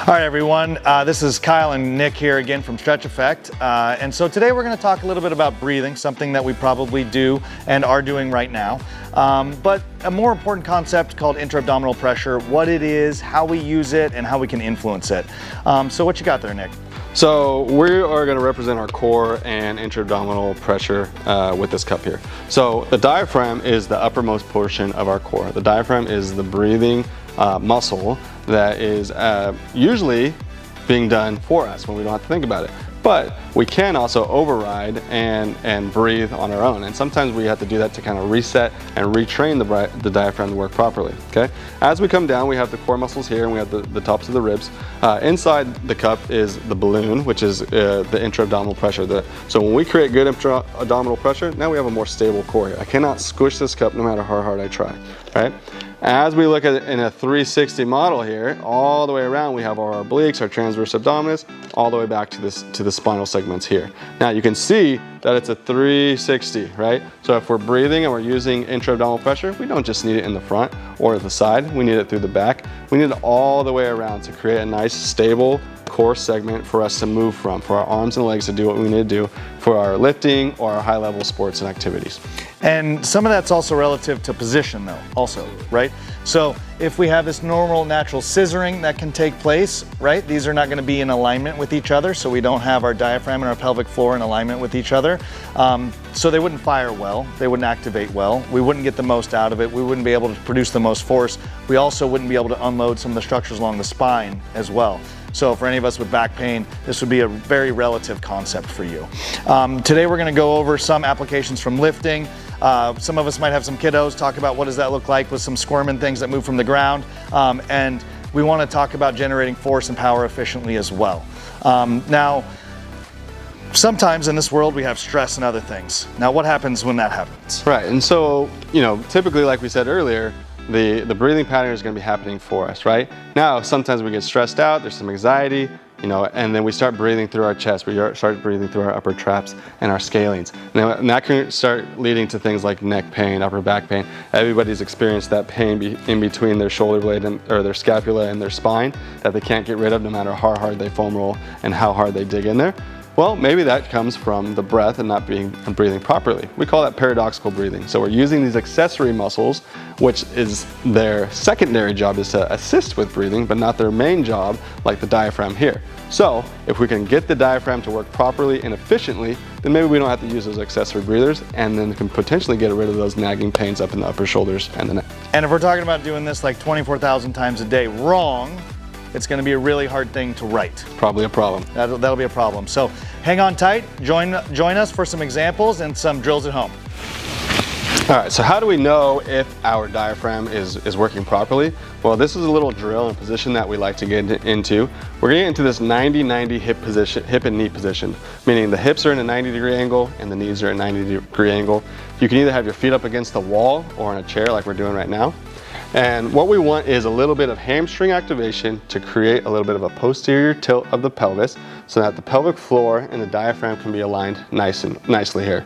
All right, everyone. This is Kyle and Nick here again from Stretch Effect. And so today we're going to talk a little bit about breathing, something that we probably do and are doing right now. But a more important concept called intra-abdominal pressure, what it is, how we use it, and how we can influence it. So what you got there, Nick? So we are going to represent our core and intra-abdominal pressure with this cup here. So the diaphragm is the uppermost portion of our core. The diaphragm is the breathing muscle that is usually being done for us when we don't have to think about it. But we can also override and breathe on our own. And sometimes we have to do that to kind of reset and retrain the diaphragm to work properly, okay? As we come down, we have the core muscles here and we have the tops of the ribs. Inside the cup is the balloon, which is the intra-abdominal pressure. So when we create good intra-abdominal pressure, now we have a more stable core here. I cannot squish this cup no matter how hard I try, right? As we look at it in a 360 model here, all the way around we have our obliques, our transverse abdominis, all the way back to the spinal segments here. Now you can see that it's a 360, right? So if we're breathing and we're using intra-abdominal pressure, we don't just need it in the front or the side, we need it through the back. We need it all the way around to create a nice stable core segment for us to move from, for our arms and legs to do what we need to do for our lifting or our high level sports and activities. And some of that's also relative to position though, also, right? So if we have this normal natural scissoring that can take place, right? These are not going to be in alignment with each other, so we don't have our diaphragm and our pelvic floor in alignment with each other. So they wouldn't fire well, they wouldn't activate well, we wouldn't get the most out of it, we wouldn't be able to produce the most force, we also wouldn't be able to unload some of the structures along the spine as well. So for any of us with back pain, this would be a very relative concept for you. Today we're going to go over some applications from lifting. Some of us might have some kiddos, talk about what does that look like with some squirming things that move from the ground. And we want to talk about generating force and power efficiently as well. Now, sometimes in this world we have stress and other things. Now what happens when that happens? Right, and so, typically like we said earlier, the breathing pattern is going to be happening for us, right? Now, sometimes we get stressed out, there's some anxiety, and then we start breathing through our chest, we start breathing through our upper traps and our scalenes. And that can start leading to things like neck pain, upper back pain. Everybody's experienced that pain in between their shoulder blade or their scapula and their spine that they can't get rid of no matter how hard they foam roll and how hard they dig in there. Well, maybe that comes from the breath and not breathing properly. We call that paradoxical breathing. So we're using these accessory muscles, which is their secondary job is to assist with breathing, but not their main job, like the diaphragm here. So if we can get the diaphragm to work properly and efficiently, then maybe we don't have to use those accessory breathers and then can potentially get rid of those nagging pains up in the upper shoulders and the neck. And if we're talking about doing this like 24,000 times a day wrong, it's going to be a really hard thing to write. Probably a problem. That'll be a problem. So hang on tight, join us for some examples and some drills at home. All right, so how do we know if our diaphragm is working properly? Well, this is a little drill and position that we like to get into. We're gonna get into this 90-90 hip and knee position, meaning the hips are in a 90-degree angle and the knees are at a 90-degree angle. You can either have your feet up against the wall or in a chair like we're doing right now. And what we want is a little bit of hamstring activation to create a little bit of a posterior tilt of the pelvis so that the pelvic floor and the diaphragm can be aligned nicely here.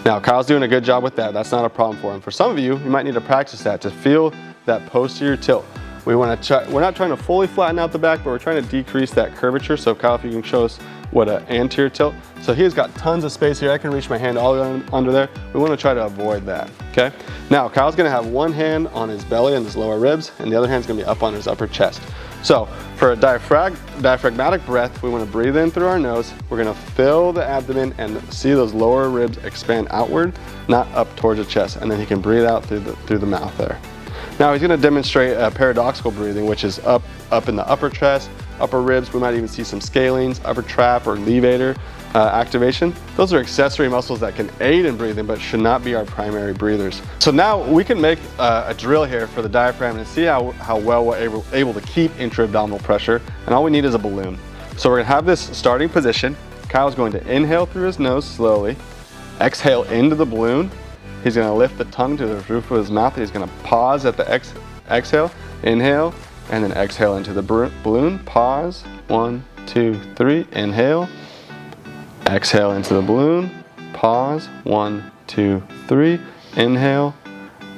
Now, Kyle's doing a good job with that. That's not a problem for him. For some of you, you might need to practice that to feel that posterior tilt. We're not trying to fully flatten out the back, but we're trying to decrease that curvature. So Kyle, if you can show us what an anterior tilt. So he's got tons of space here. I can reach my hand all the way under there. We want to try to avoid that, okay? Now, Kyle's gonna have one hand on his belly and his lower ribs, and the other hand's gonna be up on his upper chest. So for a diaphragmatic breath, we wanna breathe in through our nose. We're gonna fill the abdomen and see those lower ribs expand outward, not up towards the chest. And then he can breathe out through the mouth there. Now he's gonna demonstrate a paradoxical breathing, which is up in the upper chest, upper ribs. We might even see some scalenes, upper trap or levator activation. Those are accessory muscles that can aid in breathing but should not be our primary breathers. So now we can make a drill here for the diaphragm and see how well we're able to keep intra-abdominal pressure, and all we need is a balloon. So we're gonna have this starting position. Kyle's going to inhale through his nose slowly, exhale into the balloon. He's gonna lift the tongue to the roof of his mouth. He's gonna pause at the exhale, inhale, and then exhale into the balloon. Pause, 1, 2, 3, inhale. Exhale into the balloon, pause, 1, 2, 3, inhale,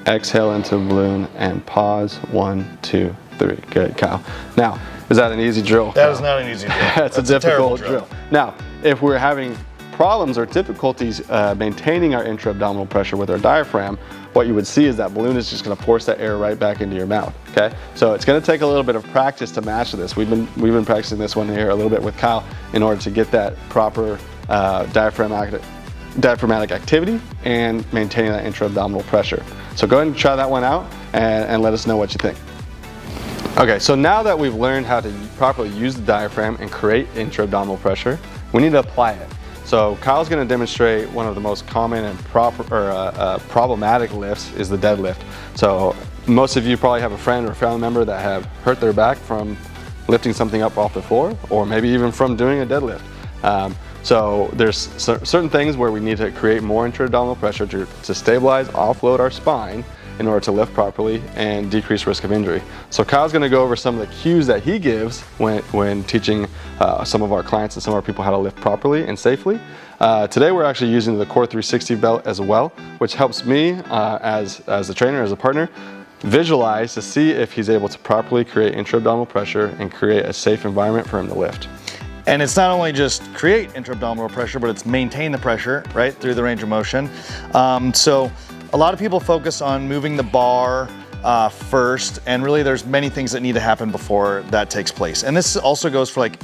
exhale into the balloon, and pause, 1, 2, 3. Good, Kyle. Now, Is that an easy drill? That is not an easy drill. That's a difficult drill. Now, if we're having problems or difficulties maintaining our intra-abdominal pressure with our diaphragm, what you would see is that balloon is just going to force that air right back into your mouth. Okay, so it's going to take a little bit of practice to master this. We've been practicing this one here a little bit with Kyle in order to get that proper diaphragmatic activity and maintaining that intra-abdominal pressure. So go ahead and try that one out and let us know what you think. Okay, so now that we've learned how to properly use the diaphragm and create intra-abdominal pressure, we need to apply it. So Kyle's going to demonstrate one of the most common and problematic lifts is the deadlift. So most of you probably have a friend or a family member that have hurt their back from lifting something up off the floor, or maybe even from doing a deadlift. So there's certain things where we need to create more intra-abdominal pressure to stabilize, offload our spine in order to lift properly and decrease risk of injury. So Kyle's going to go over some of the cues that he gives when teaching some of our clients and some of our people how to lift properly and safely. Today we're actually using the Core 360 belt as well, which helps me as the trainer, as a partner, visualize to see if he's able to properly create intra-abdominal pressure and create a safe environment for him to lift. And it's not only just create intra-abdominal pressure, but it's maintain the pressure, right, through the range of motion. So a lot of people focus on moving the bar first, and really there's many things that need to happen before that takes place. And this also goes for like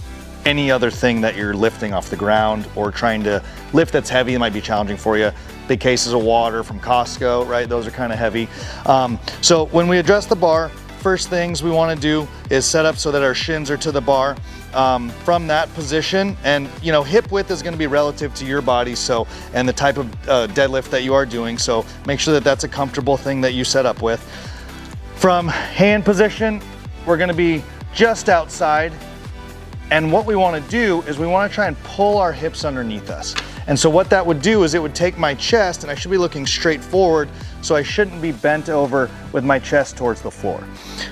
any other thing that you're lifting off the ground or trying to lift that's heavy. It might be challenging for you. Big cases of water from Costco, right? Those are kind of heavy. So when we adjust the bar, first things we want to do is set up so that our shins are to the bar. From that position, and you know, hip width is going to be relative to your body, so, and the type of deadlift that you are doing, so make sure that that's a comfortable thing that you set up with. From hand position, we're going to be just outside, and what we want to do is we want to try and pull our hips underneath us. And so what that would do is it would take my chest, and I should be looking straight forward, so I shouldn't be bent over with my chest towards the floor.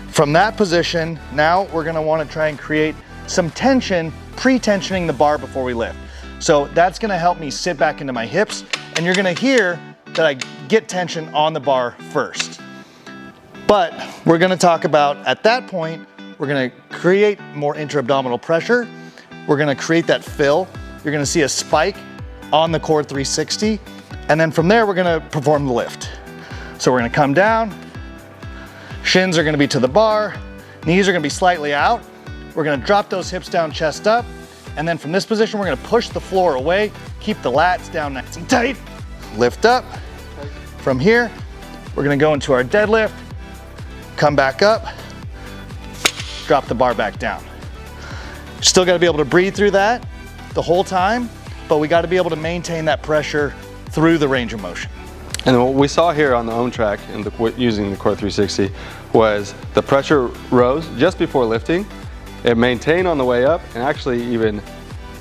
From that position, now we're going to want to try and create some tension, pre-tensioning the bar before we lift. So that's gonna help me sit back into my hips, and you're gonna hear that I get tension on the bar first. But we're gonna talk about, at that point, we're gonna create more intra-abdominal pressure. We're gonna create that fill. You're gonna see a spike on the Core 360, and then from there, we're gonna perform the lift. So we're gonna come down, shins are gonna be to the bar, knees are gonna be slightly out. We're gonna drop those hips down, chest up, and then from this position, we're gonna push the floor away, keep the lats down nice and tight, lift up. From here, we're gonna go into our deadlift, come back up, drop the bar back down. Still gotta be able to breathe through that the whole time, but we gotta be able to maintain that pressure through the range of motion. And what we saw here on the own track and using the Core 360 was the pressure rose just before lifting. It maintained on the way up and actually even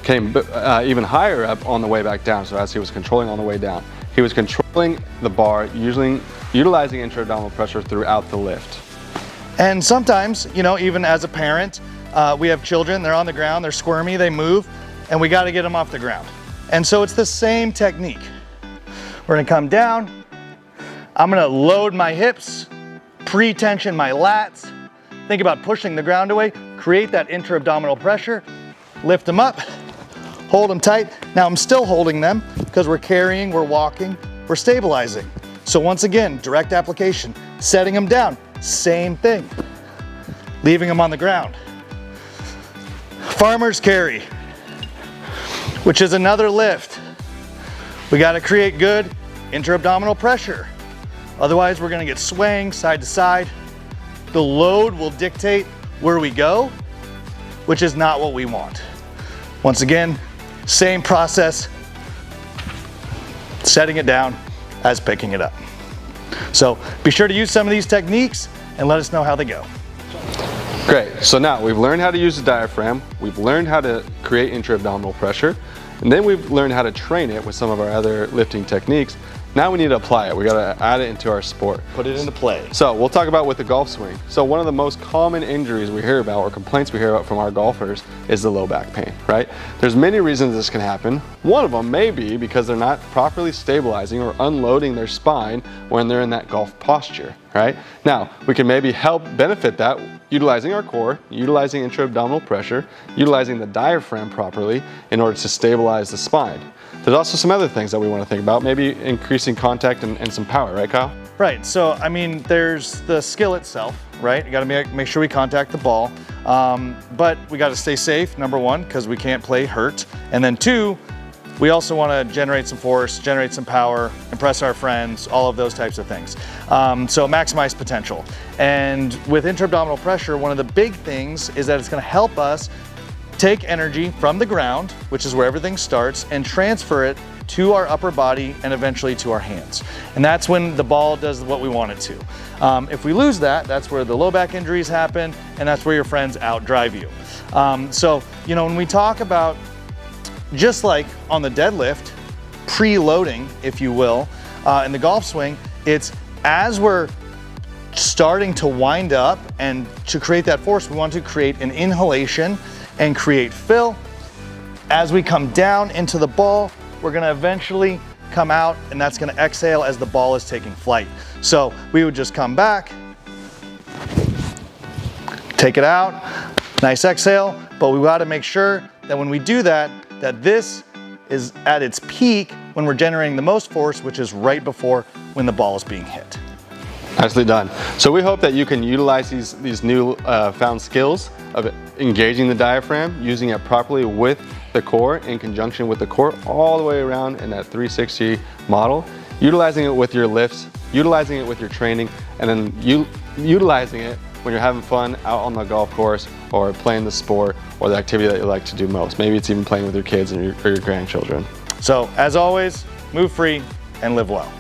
came even higher up on the way back down. So as he was controlling on the way down, he was controlling the bar, utilizing intra-abdominal pressure throughout the lift. And sometimes, you know, even as a parent, we have children, they're on the ground, they're squirmy, they move, and we gotta get them off the ground. And so it's the same technique. We're gonna come down, I'm gonna load my hips, pre-tension my lats, think about pushing the ground away, create that intra-abdominal pressure, lift them up, hold them tight. Now I'm still holding them because we're carrying, we're walking, we're stabilizing. So once again, direct application, setting them down, same thing, leaving them on the ground. Farmer's carry, which is another lift. We gotta create good intra-abdominal pressure. Otherwise we're gonna get swaying side to side. The load will dictate where we go, which is not what we want. Once again, same process, setting it down as picking it up. So be sure to use some of these techniques and let us know how they go. Great, so now we've learned how to use the diaphragm, we've learned how to create intra-abdominal pressure, and then we've learned how to train it with some of our other lifting techniques. Now we need to apply it. We gotta add it into our sport. Put it into play. So we'll talk about with the golf swing. So one of the most common injuries we hear about, or complaints we hear about from our golfers, is the low back pain, right? There's many reasons this can happen. One of them may be because they're not properly stabilizing or unloading their spine when they're in that golf posture, right? Now, we can maybe help benefit that utilizing our core, utilizing intra-abdominal pressure, utilizing the diaphragm properly in order to stabilize the spine. There's also some other things that we want to think about, maybe increasing contact and some power, right, Kyle? Right, so I mean, there's the skill itself, right? You gotta make sure we contact the ball, but we gotta stay safe, number one, because we can't play hurt. And then two, we also wanna generate some force, generate some power, impress our friends, all of those types of things. So maximize potential. And with intra-abdominal pressure, one of the big things is that it's gonna help us take energy from the ground, which is where everything starts, and transfer it to our upper body and eventually to our hands. And that's when the ball does what we want it to. If we lose that, that's where the low back injuries happen, and that's where your friends outdrive you. So, you know, when we talk about, just like on the deadlift, preloading, if you will, in the golf swing, it's as we're starting to wind up and to create that force, we want to create an inhalation and create fill. As we come down into the ball, we're gonna eventually come out, and that's gonna exhale as the ball is taking flight. So we would just come back, take it out, nice exhale, but we gotta make sure that when we do that, that this is at its peak when we're generating the most force, which is right before when the ball is being hit. Nicely done. So we hope that you can utilize these new found skills of engaging the diaphragm, using it properly with the core, in conjunction with the core, all the way around in that 360 model, utilizing it with your lifts, utilizing it with your training, and then utilizing it when you're having fun out on the golf course or playing the sport or the activity that you like to do most. Maybe it's even playing with your kids or your grandchildren. So as always, move free and live well.